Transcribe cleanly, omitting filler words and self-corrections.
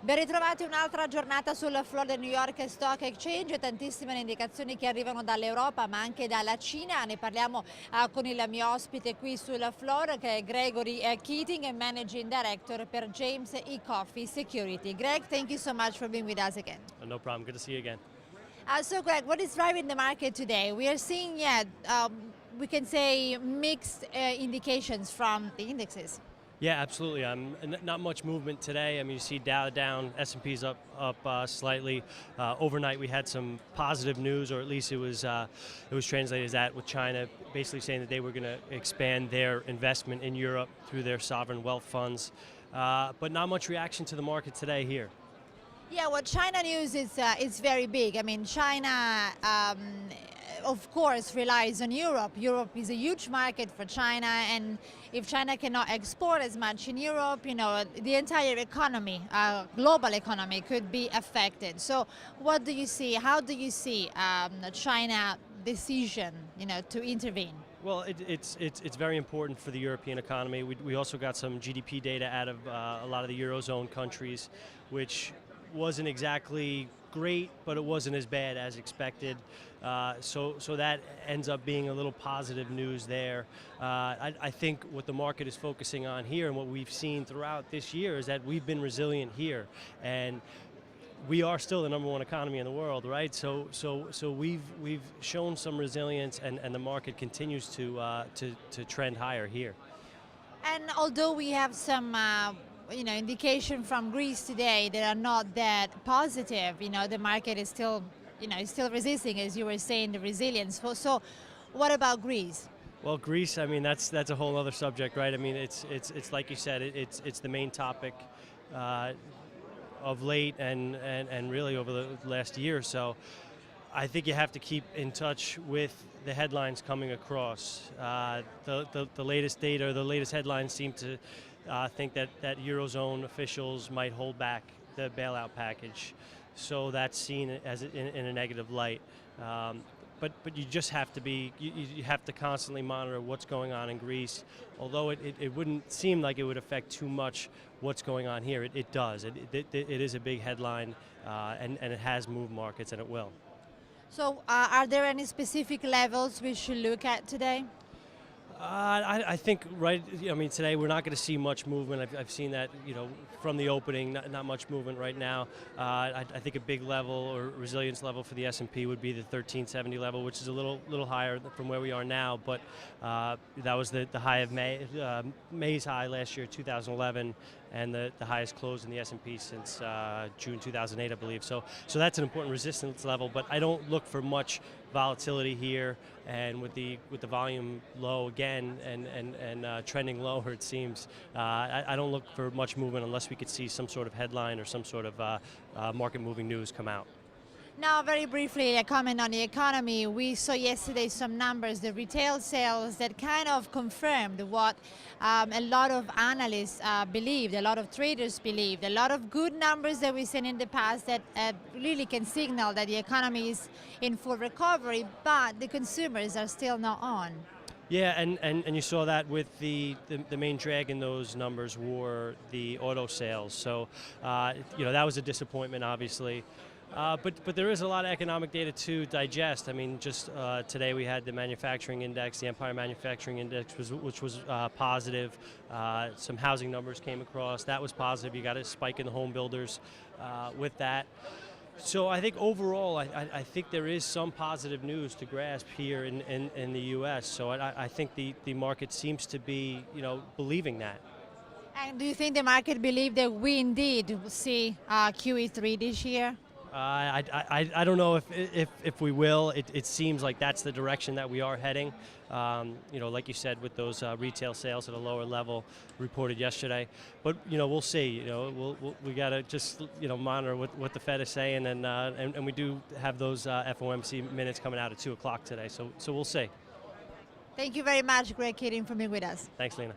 Ben ritrovati un'altra giornata sul floor del New York Stock Exchange, tantissime le indicazioni che arrivano dall'Europa ma anche dalla Cina. Ne parliamo con il mio ospite qui sul floor che è Gregory Keating, Managing Director per James E. Coffey Security. Greg, thank you so much for being with us again. No problem. Good to see you again. So Greg, what is driving the market today? We are seeing, we can say mixed indications from the indexes. Yeah, absolutely. Not much movement today. I mean, you see Dow down, S&P's up slightly. Overnight, we had some positive news, or at least it was translated as that, with China basically saying that they were going to expand their investment in Europe through their sovereign wealth funds. But not much reaction to the market today here. Yeah, well, China news is very big. I mean, China, of course, relies on Europe. Europe is a huge market for China, and if China cannot export as much in Europe, you know, the entire economy, global economy, could be affected. So, what do you see? How do you see China decision, you know, to intervene? Well, it's very important for the European economy. We also got some GDP data out of a lot of the Eurozone countries, which wasn't exactly great, but it wasn't as bad as expected. So that ends up being a little positive news there. I think what the market is focusing on here and what we've seen throughout this year is that we've been resilient here, and we are still the #1 economy in the world, right? So we've shown some resilience, and the market continues to trend higher here. And although we have some indication from Greece today that are not that positive, you know, the market is still, still resisting, as you were saying, the resilience. So what about Greece? Well, Greece, I mean, that's a whole other subject, right? I mean, it's like you said, it's the main topic of late and really over the last year or so. I think you have to keep in touch with the headlines coming across. The latest data, the latest headlines seem to think that Eurozone officials might hold back the bailout package. So that's seen as in a negative light. But you just have to you have to constantly monitor what's going on in Greece. Although it wouldn't seem like it would affect too much what's going on here, it does. It is a big headline, and it has moved markets, and it will. So are there any specific levels we should look at today? I think, right, I mean, today we're not going to see much movement. I've seen that, from the opening, not much movement right now. I think a big level or resilience level for the S&P would be the 1370 level, which is a little higher from where we are now, but that was the high of May's high last year, 2011, and the highest close in the S&P since June 2008, I believe. So that's an important resistance level, but I don't look for much volatility here, and with the volume low again and trending lower, it seems, I don't look for much movement unless we could see some sort of headline or some sort of market moving news come out. Now, very briefly, a comment on the economy. We saw yesterday some numbers, the retail sales, that kind of confirmed what a lot of analysts believed, a lot of traders believed, a lot of good numbers that we've seen in the past that really can signal that the economy is in full recovery, but the consumers are still not on. Yeah, and you saw that with the main drag in those numbers were the auto sales. So, that was a disappointment, obviously. But there is a lot of economic data to digest. I mean, just today we had the manufacturing index, the Empire Manufacturing Index, which was positive. Some housing numbers came across. That was positive. You got a spike in the home builders with that. So I think overall, I think there is some positive news to grasp here in the U.S. So I think the market seems to be, believing that. And do you think the market believes that we indeed will see QE3 this year? I don't know if we will. It seems like that's the direction that we are heading. Like you said, with those retail sales at a lower level reported yesterday. But we'll see. We gotta just monitor what the Fed is saying, and we do have those FOMC minutes coming out at 2 o'clock today. So we'll see. Thank you very much, Greg Keating, for being with us. Thanks, Lina.